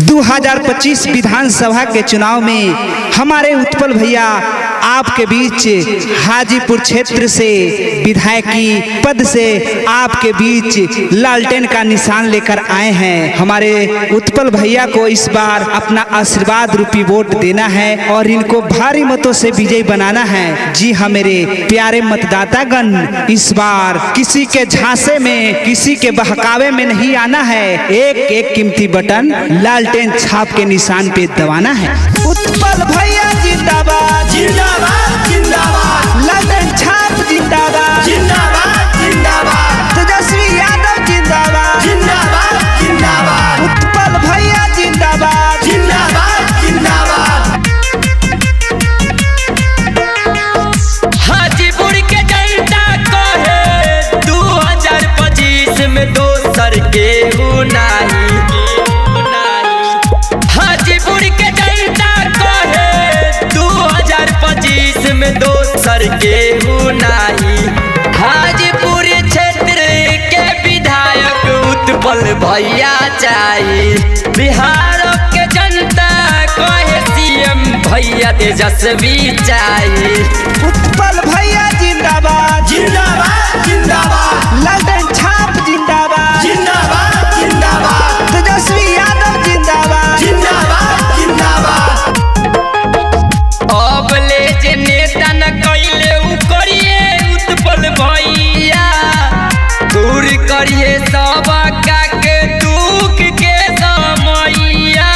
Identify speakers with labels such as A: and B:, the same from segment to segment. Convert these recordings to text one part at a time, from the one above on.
A: 2025 विधानसभा के चुनाव में हमारे उत्पल भैया आपके बीच हाजीपुर क्षेत्र से विधायकी पद से आपके बीच लालटेन का निशान लेकर आए हैं। हमारे उत्पल भैया को इस बार अपना आशीर्वाद रूपी वोट देना है और इनको भारी मतों से विजयी बनाना है। जी हाँ मेरे प्यारे मतदातागण, इस बार किसी के झांसे में, किसी के बहकावे में नहीं आना है। एक एक कीमती बटन लालटेन छाप के निशान पे दबाना है। उत्पल भैया जिंदाबाद
B: जिंदाबाद जिंदाबाद,
A: लालटेन छाप जिंदाबाद
B: जिंदाबाद जिंदाबाद,
A: तेजस्वी यादव जिंदाबाद
B: जिंदाबाद जिंदाबाद,
A: उत्पल भैया जिंदाबाद
B: जिंदाबाद जिंदाबाद। हाजीपुर के जनता कहे 2025 में दोसर केहू नहीं। हाजीपुर के जनता कहे 2025 में दोसर केहू नहीं। हाजीपुर क्षेत्र के विधायक उत्पल भैया चाहिए। बिहार के जनता कहे सीएम भैया तेजस्वी चाहिए।
A: उत्पल भैया जिंदाबाद
B: जिंदाबाद जिंदाबाद,
A: लालटेन छाप जिंदाबाद
B: जिंदाबाद जिंदाबाद,
A: तेजस्वी यादव जिंदाबाद
B: जिंदाबाद जिंदाबाद।
C: अब ले जे नेता न कइले उ करिए उत्पल भैया, दूर करिए सब का के दुख के समैया।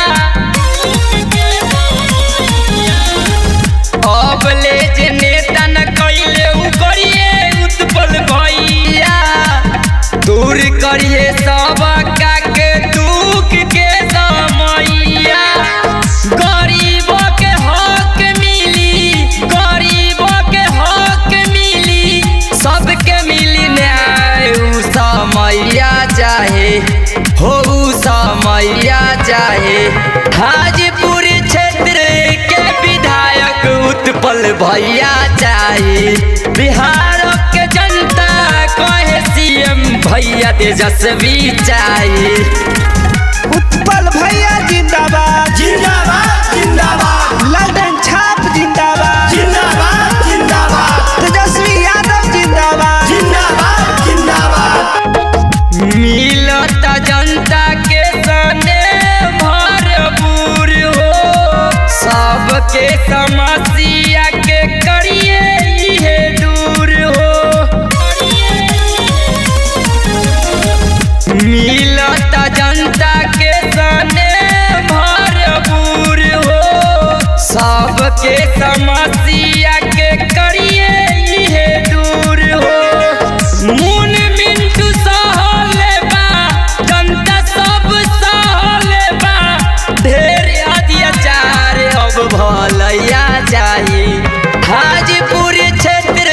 C: अब ले जे नेता न कइले उ करिए उत्पल भैया, दूर करिए सब का के दुख के समैया। गरीबों के हक मिली, गरीबों के हक मिली, सबके मिली न्याय। उ समैया चाहे हो, उ समैया चाहे। हाजीपुर क्षेत्र के विधायक उत्पल भैया चाहे। बिहार के जनता कहे सीएम भैया तेजस्वी चाहे।
A: उत्पल भैया जिंदाबाद
B: जिंदाबाद जिंदाबाद,
A: लालटेन छाप जिंदाबाद
B: जिंदाबाद जिंदाबाद,
A: तेजस्वी यादव जिंदाबाद
B: जिंदाबाद जिंदाबाद।
C: मिलता जनता के सने भरपूर हो, सबके समस्या के करिए इहे दूर हो। मिलता जनता के सने भरपूर हो, सबके समस्या के करिए इहे दूर हो। मुन मिंटू सहले बा, जनता सब सहले बा, ढेर अत्याचार अब भलैया चाहिए। हाजीपुर क्षेत्र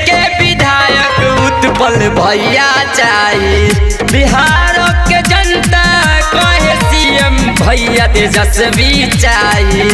C: के विधायक उत्पल भैया चाहिए। बिहार के जनता कहे सीएम भैया तेजस्वी चाहिए।